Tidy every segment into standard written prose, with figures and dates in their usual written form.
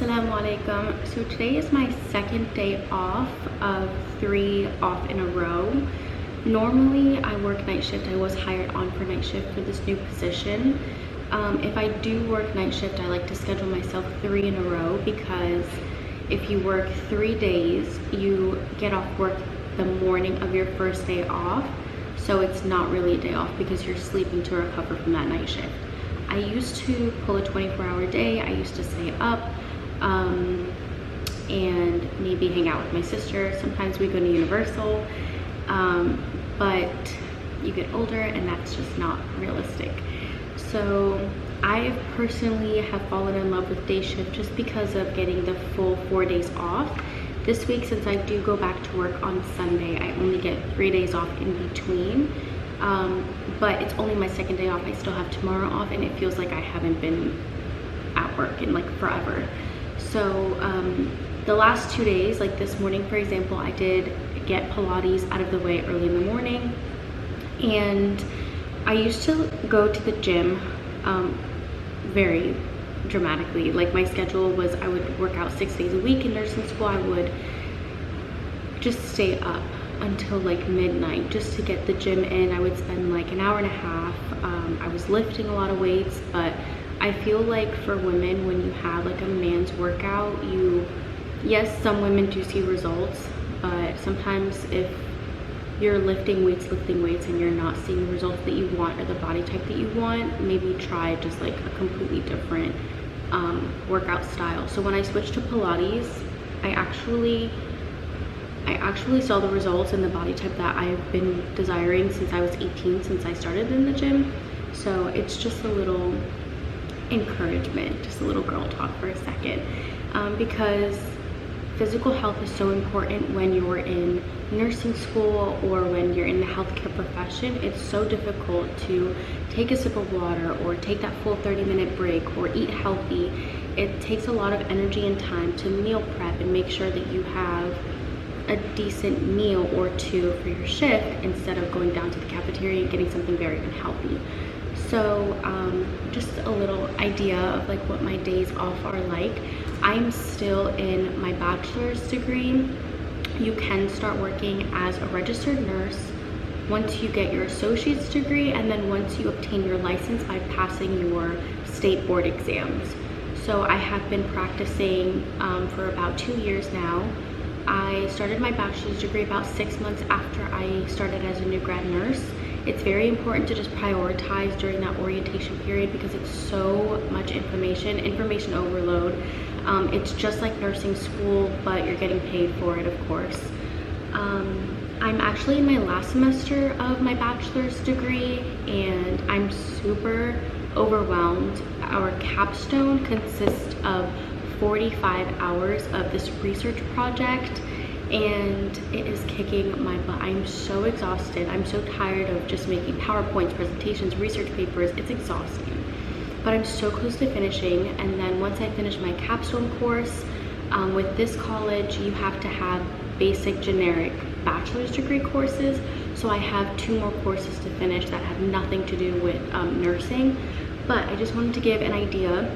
Assalamu alaikum. So today is my second day off of 3 off in a row. Normally I work night shift. I was hired on for night shift for this new position. If I do work night shift, I like to schedule myself 3 in a row because if you work 3 days, you get off work the morning of your first day off. So it's not really a day off because you're sleeping to recover from that night shift. I used to pull a 24-hour day. I used to stay up and maybe hang out with my sister. Sometimes we go to Universal, but you get older and that's just not realistic. So I personally have fallen in love with day shift just because of getting the full 4 days off. This week, since I do go back to work on Sunday, I only get 3 days off in between. But it's only my second day off. I still have tomorrow off and it feels like I haven't been at work in like forever. So the last 2 days, like this morning for example, I did get Pilates out of the way early in the morning. And I used to go to the gym very dramatically. Like my schedule was I would work out 6 days a week in nursing school. I would just stay up until like midnight just to get the gym in. I would spend like an hour and a half. I was lifting a lot of weights, but I feel like for women, when you have like a man's workout, yes, some women do see results, but sometimes if you're lifting weights and you're not seeing the results that you want or the body type that you want, maybe try just like a completely different workout style. So when I switched to Pilates, I actually saw the results and the body type that I've been desiring since I was 18, since I started in the gym. So it's just a little encouragement, just a little girl talk for a second, because physical health is so important when you're in nursing school or when you're in the healthcare profession. It's so difficult to take a sip of water or take that full 30-minute break or eat healthy. It takes a lot of energy and time to meal prep and make sure that you have a decent meal or two for your shift instead of going down to the cafeteria and getting something very unhealthy. So just a little idea of like what my days off are like. I'm still in my bachelor's degree. You can start working as a registered nurse once you get your associate's degree, and then once you obtain your license by passing your state board exams. So I have been practicing for about 2 years now. I started my bachelor's degree about 6 months after I started as a new grad nurse. It's very important to just prioritize during that orientation period because it's so much information overload. It's just like nursing school, but you're getting paid for it, of course. I'm actually in my last semester of my bachelor's degree and I'm super overwhelmed. Our capstone consists of 45 hours of this research project and it is kicking my butt. I'm so exhausted. I'm so tired of just making PowerPoints, presentations, research papers. It's exhausting, but I'm so close to finishing. And then once I finish my capstone course, with this college, you have to have basic generic bachelor's degree courses. So I have 2 more courses to finish that have nothing to do with nursing. But I just wanted to give an idea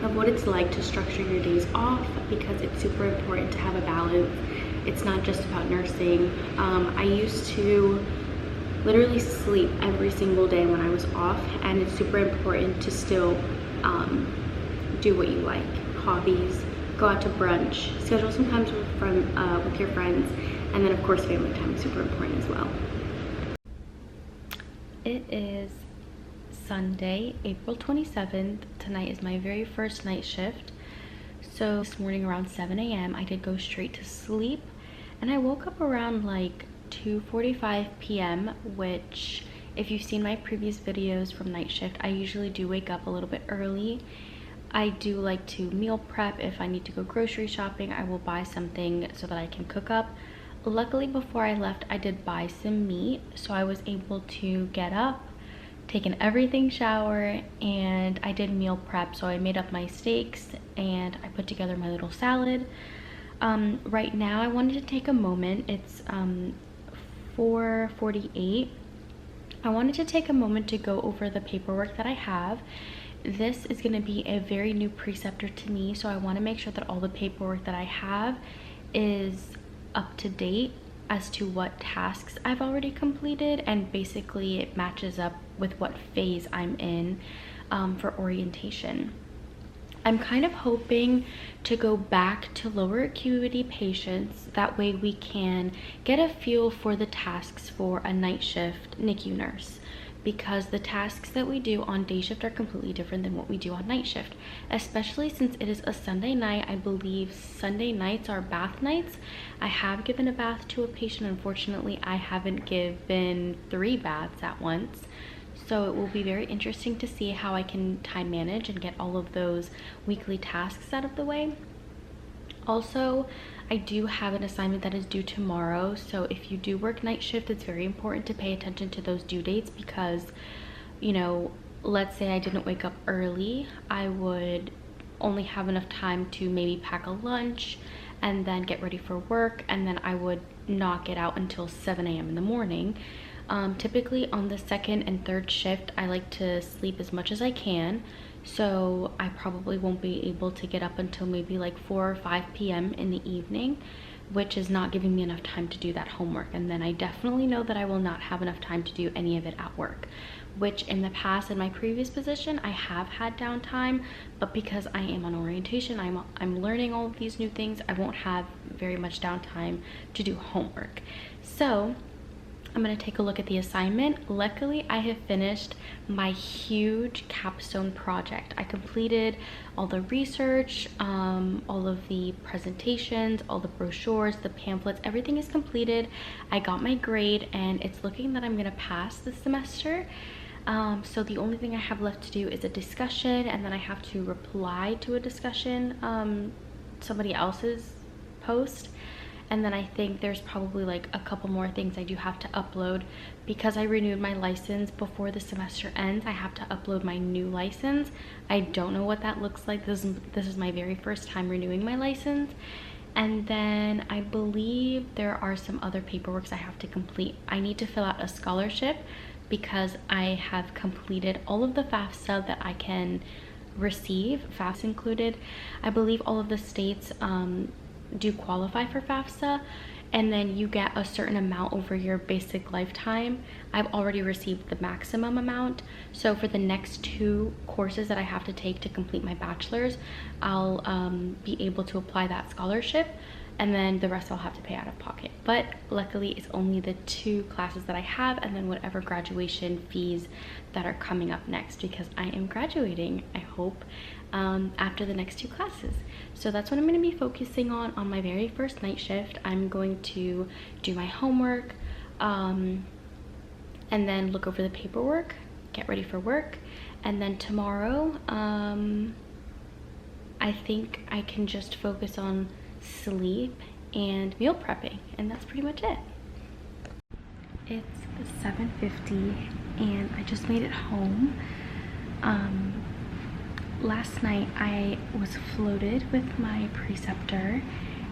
of what it's like to structure your days off because it's super important to have a balance. It's not just about nursing. I used to literally sleep every single day when I was off, and it's super important to still do what you like, hobbies, go out to brunch, schedule some time with your friends, and then of course family time is super important as well. It is Sunday, April 27th. Tonight is my very first night shift. So this morning around 7 a.m. I did go straight to sleep and I woke up around like 2:45 p.m. which if you've seen my previous videos from night shift, I usually do wake up a little bit early. I do like to meal prep. If I need to go grocery shopping, I will buy something so that I can cook up. Luckily before I left, I did buy some meat, so I was able to get up, take an everything shower, and I did meal prep. So I made up my steaks and I put together my little salad. Right now I wanted to take a moment. It's 4:48. I wanted to take a moment to go over the paperwork that I have this is going to be a very new preceptor to me, so I want to make sure that all the paperwork that I have is up to date as to what tasks I've already completed, and basically it matches up with what phase I'm in for orientation. I'm kind of hoping to go back to lower acuity patients. That way we can get a feel for the tasks for a night shift NICU nurse, because the tasks that we do on day shift are completely different than what we do on night shift, especially since it is a Sunday night. I believe Sunday nights are bath nights. I have given a bath to a patient. Unfortunately, I haven't given 3 baths at once. So it will be very interesting to see how I can time manage and get all of those weekly tasks out of the way. Also, I do have an assignment that is due tomorrow, so if you do work night shift, it's very important to pay attention to those due dates, because, you know, let's say I didn't wake up early, I would only have enough time to maybe pack a lunch and then get ready for work, and then I would not get out until 7 a.m. in the morning. Typically on the 2nd and 3rd shift, I like to sleep as much as I can, so I probably won't be able to get up until maybe like 4 or 5 p.m. in the evening, which is not giving me enough time to do that homework. And then I definitely know that I will not have enough time to do any of it at work, which in the past, in my previous position, I have had downtime, but because I am on orientation, I'm learning all of these new things, I won't have very much downtime to do homework. So I'm going to take a look at the assignment. Luckily, I have finished my huge capstone project. I completed all the research, all of the presentations, all the brochures, the pamphlets, everything is completed. I got my grade, and it's looking that I'm going to pass this semester. So the only thing I have left to do is a discussion, and then I have to reply to a discussion, somebody else's post. And then I think there's probably like a couple more things I do have to upload. Because I renewed my license before the semester ends, I have to upload my new license. I don't know what that looks like. This is my very first time renewing my license. And then I believe there are some other paperwork I have to complete. I need to fill out a scholarship because I have completed all of the FAFSA that I can receive, FAFSA included. I believe all of the states do qualify for FAFSA, and then you get a certain amount over your basic lifetime. I've already received the maximum amount, so for the next 2 courses that I have to take to complete my bachelor's, I'll be able to apply that scholarship, and then the rest I'll have to pay out of pocket. But luckily it's only the 2 classes that I have, and then whatever graduation fees that are coming up next, because I am graduating, I hope, after the next 2 classes. So that's what I'm going to be focusing on my very first night shift. I'm going to do my homework, and then look over the paperwork, get ready for work, and then tomorrow I think I can just focus on sleep and meal prepping, and that's pretty much it. It's 7:50 and I just made it home. Last night I was floated with my preceptor,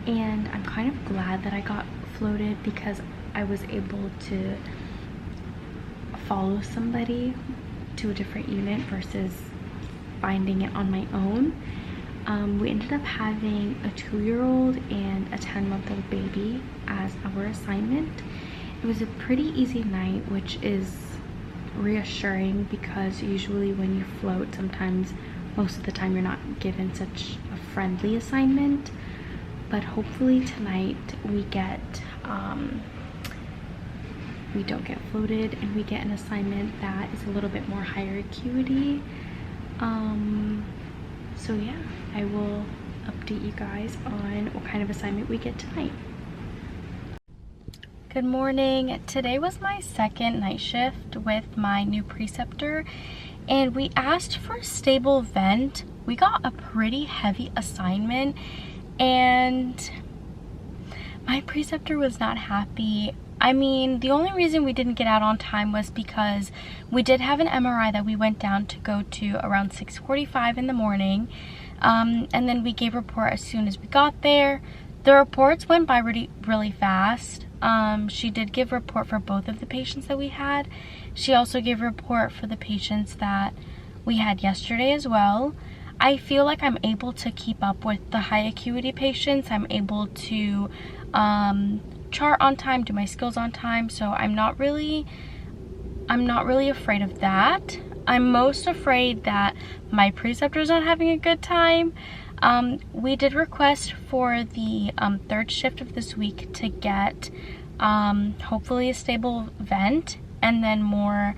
and I'm kind of glad that I got floated because I was able to follow somebody to a different unit versus finding it on my own. We ended up having a 2-year-old and a 10-month-old baby as our assignment. It was a pretty easy night, which is reassuring because usually when you float, sometimes most of the time you're not given such a friendly assignment. But hopefully tonight we don't get floated and we get an assignment that is a little bit more higher acuity. So yeah, I will update you guys on what kind of assignment we get tonight. Good morning. Today was my 2nd night shift with my new preceptor, and we asked for a stable vent. We got a pretty heavy assignment, and my preceptor was not happy. I mean, the only reason we didn't get out on time was because we did have an MRI that we went down to go to around 6:45 in the morning, and then we gave a report as soon as we got there. The reports went by really fast. She did give a report for both of the patients that we had. She also gave a report for the patients that we had yesterday as well. I feel like I'm able to keep up with the high acuity patients. I'm able to chart on time, do my skills on time, so I'm not really afraid of that. I'm most afraid that my preceptor's not having a good time. We did request for the third shift of this week to get hopefully a stable vent and then more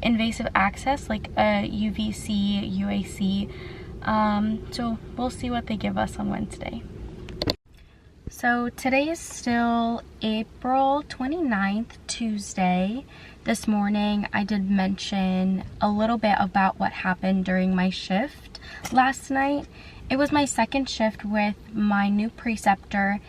invasive access like a UVC, UAC. So we'll see what they give us on Wednesday. So today is still April 29th, Tuesday. This morning I did mention a little bit about what happened during my shift last night. It was my second shift with my new preceptor,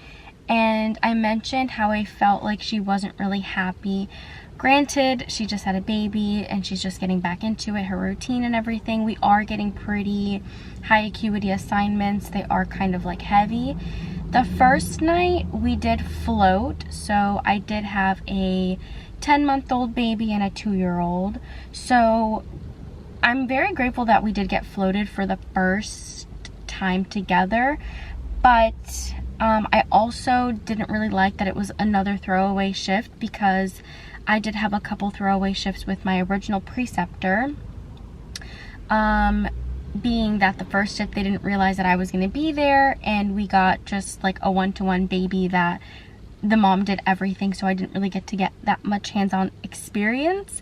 and I mentioned how I felt like she wasn't really happy. Granted, she just had a baby and she's just getting back into it, her routine and everything. We are getting pretty high acuity assignments. They are kind of like heavy. The first night we did float, so I did have a 10-month-old baby and a 2-year-old. So I'm very grateful that we did get floated for the first time together, but I also didn't really like that it was another throwaway shift, because I did have a couple throwaway shifts with my original preceptor. Being that the first shift they didn't realize that I was going to be there, and we got just like a one-to-one baby that the mom did everything, so I didn't really get to get that much hands-on experience.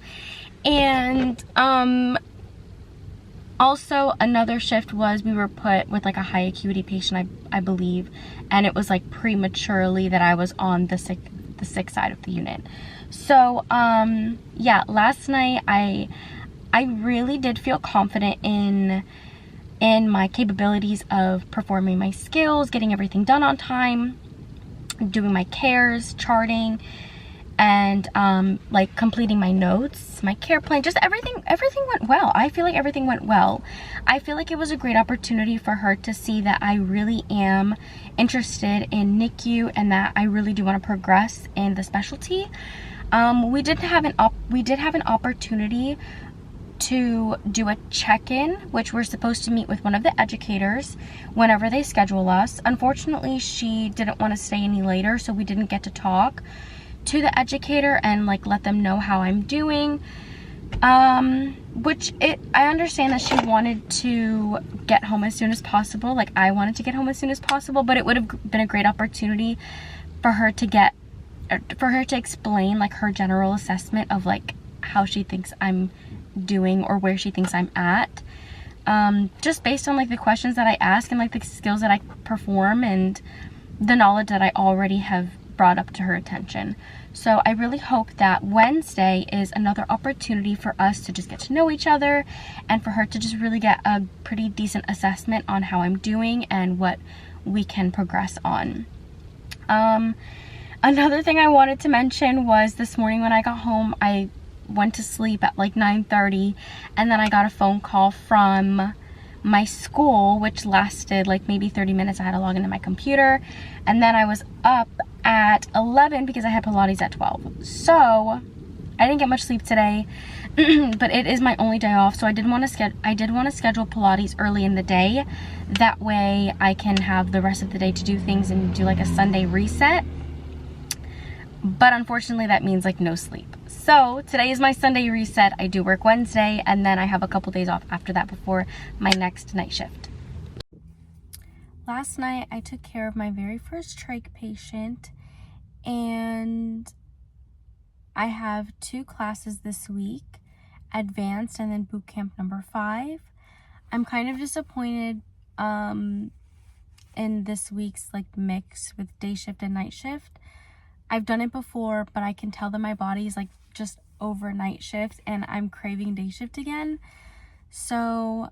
And also another shift was we were put with like a high acuity patient, I believe, and it was like prematurely that I was on the sick side of the unit. So yeah, last night I really did feel confident in my capabilities of performing my skills, getting everything done on time, doing my cares, charting, and like completing my notes, my care plan, just everything went well. I feel like everything went well. I feel like it was a great opportunity for her to see that I really am interested in NICU and that I really do want to progress in the specialty. We did have an opportunity to do a check-in, which we're supposed to meet with one of the educators whenever they schedule us. Unfortunately, she didn't want to stay any later, so we didn't get to talk to the educator and like let them know how I'm doing. I understand that she wanted to get home as soon as possible, like I wanted to get home as soon as possible, but it would have been a great opportunity for her to explain like her general assessment of like how she thinks I'm doing or where she thinks I'm at, just based on like the questions that I ask and like the skills that I perform and the knowledge that I already have brought up to her attention. So I really hope that Wednesday is another opportunity for us to just get to know each other and for her to just really get a pretty decent assessment on how I'm doing and what we can progress on. Another thing I wanted to mention was this morning when I got home, I went to sleep at like 9:30, and then I got a phone call from my school, which lasted like maybe 30 minutes. I had to log into my computer, and then I was up at 11 because I had Pilates at 12. So I didn't get much sleep today, but it is my only day off, so I did want to schedule Pilates early in the day. That way I can have the rest of the day to do things and do like a Sunday reset. But unfortunately that means like no sleep. So today is my Sunday reset. I do work Wednesday, and then I have a couple days off after that before my next night shift. Last night I took care of my very first trach patient, and I have 2 classes this week, advanced and then boot camp number 5. I'm kind of disappointed in this week's like mix with day shift and night shift. I've done it before, but I can tell that my body is like just over night shift and I'm craving day shift again. So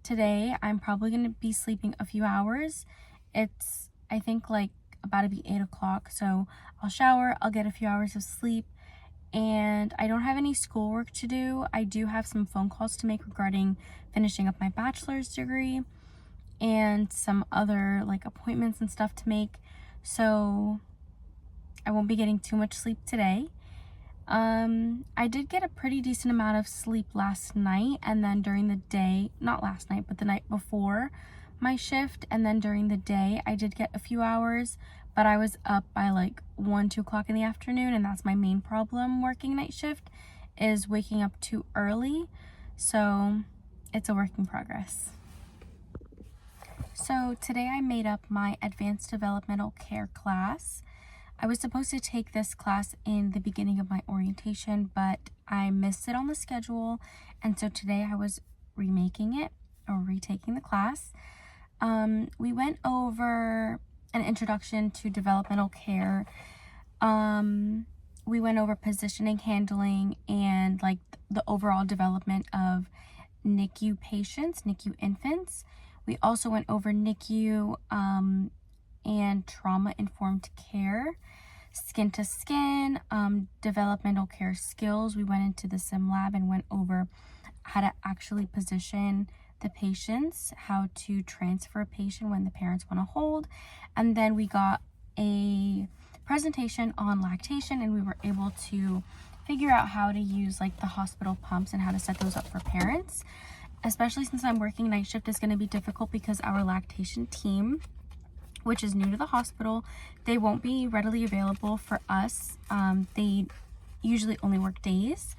today I'm probably going to be sleeping a few hours. It's I think like about to be 8 o'clock, so I'll shower, I'll get a few hours of sleep, and I don't have any schoolwork to do. I do have some phone calls to make regarding finishing up my bachelor's degree and some other like appointments and stuff to make. So I won't be getting too much sleep today. I did get a pretty decent amount of sleep last night, and then during the day, not last night, but the night before my shift, and then during the day, I did get a few hours, but I was up by like 1, 2 o'clock in the afternoon, and that's my main problem working night shift, is waking up too early. So it's a work in progress. So today I made up my advanced developmental care class. I was supposed to take this class in the beginning of my orientation, but I missed it on the schedule, and so today I was retaking the class. We went over an introduction to developmental care. We went over positioning, handling, and like the overall development of NICU patients, NICU infants. We also went over NICU and trauma-informed care, skin to skin, developmental care skills. We went into the sim lab and went over how to actually position the patients, how to transfer a patient when the parents want to hold. And then we got a presentation on lactation, and we were able to figure out how to use like the hospital pumps and how to set those up for parents. Especially since I'm working night shift, is going to be difficult because our lactation team, which is new to the hospital, they won't be readily available for us. They usually only work days.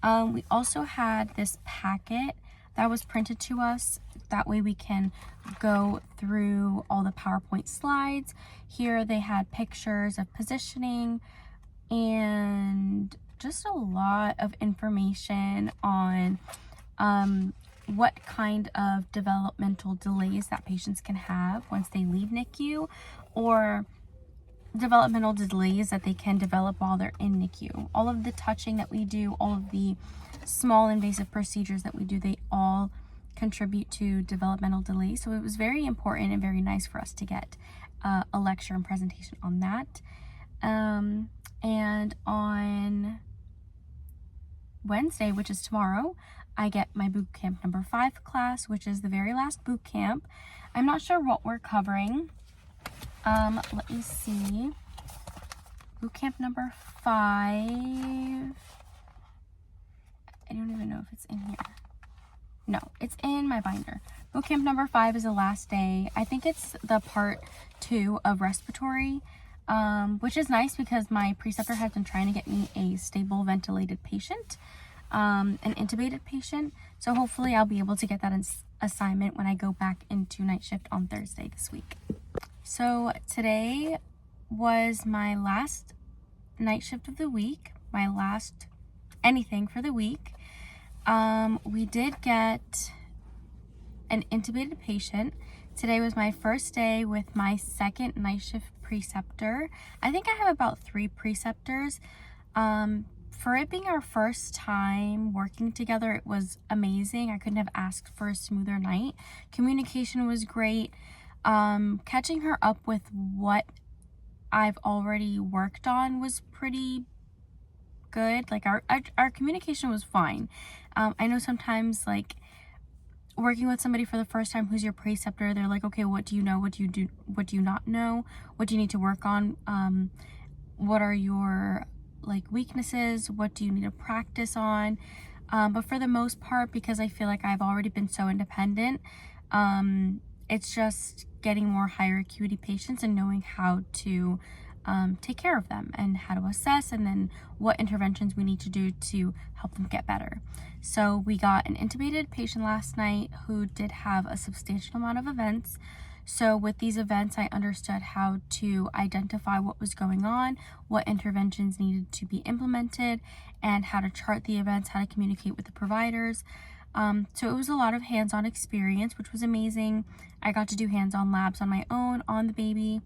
We also had this packet that was printed to us. That way we can go through all the PowerPoint slides. Here they had pictures of positioning and just a lot of information on what kind of developmental delays that patients can have once they leave NICU, or developmental delays that they can develop while they're in NICU. All of the touching that we do, all of the small invasive procedures that we do, they all contribute to developmental delays. So it was very important and very nice for us to get a lecture and presentation on that. And on Wednesday, which is tomorrow, I get my boot camp number 5 class, which is the very last boot camp. I'm not sure what we're covering. Let me see. Boot camp number 5. I don't even know if it's in here. No, it's in my binder. Boot camp number 5 is the last day. I think it's the part 2 of respiratory, which is nice because my preceptor has been trying to get me a stable ventilated patient, an intubated patient. So hopefully I'll be able to get that assignment when I go back into night shift on Thursday this week. So today was my last night shift of the week, my last anything for the week. We did get an intubated patient. Today was my first day with my second night shift preceptor. I think I have about 3 preceptors. For it being our first time working together, it was amazing. I couldn't have asked for a smoother night. Communication was great. Catching her up with what I've already worked on was pretty good. Like our communication was fine. I know sometimes like working with somebody for the first time who's your preceptor, they're like, okay, what do you know? What do you not know? What do you need to work on? What are your like weaknesses? What do you need to practice on? But for the most part, because I feel like I've already been so independent, it's just getting more higher acuity patients and knowing how to take care of them and how to assess, and then what interventions we need to do to help them get better. So we got an intubated patient last night who did have a substantial amount of events. So with these events, I understood how to identify what was going on, what interventions needed to be implemented, and how to chart the events, how to communicate with the providers. So it was a lot of hands-on experience, which was amazing. I got to do hands-on labs on my own on the baby,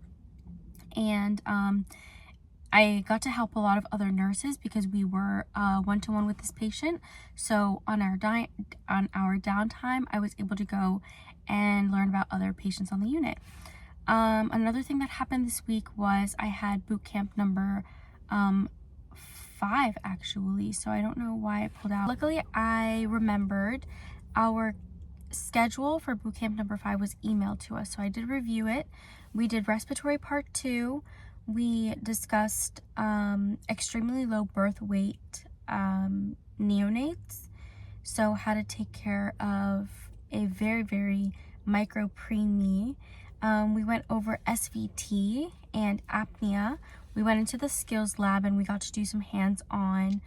and I got to help a lot of other nurses because we were one-to-one with this patient. So on our downtime, I was able to go and learn about other patients on the unit. Another thing that happened this week was I had boot camp number 5 actually, so I don't know why I pulled out. Luckily, I remembered our schedule for boot camp number 5 was emailed to us, so I did review it. We did respiratory part 2, we discussed extremely low birth weight neonates, so how to take care of a very micro preemie. We went over SVT and apnea. We went into the skills lab and we got to do some hands-on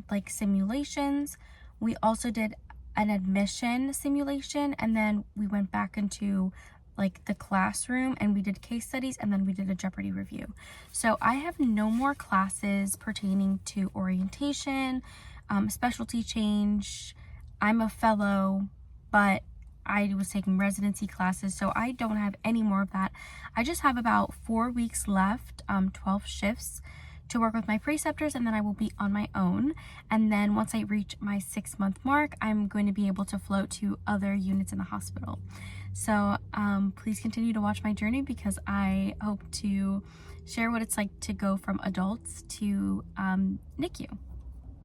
like simulations. We also did an admission simulation, and then we went back into like the classroom and we did case studies, and then we did a Jeopardy review. So I have no more classes pertaining to orientation, specialty change. I'm a fellow, but I was taking residency classes, so I don't have any more of that. I just have about 4 weeks left, 12 shifts to work with my preceptors, and then I will be on my own. And then once I reach my 6-month mark, I'm going to be able to float to other units in the hospital. So please continue to watch my journey, because I hope to share what it's like to go from adults to NICU.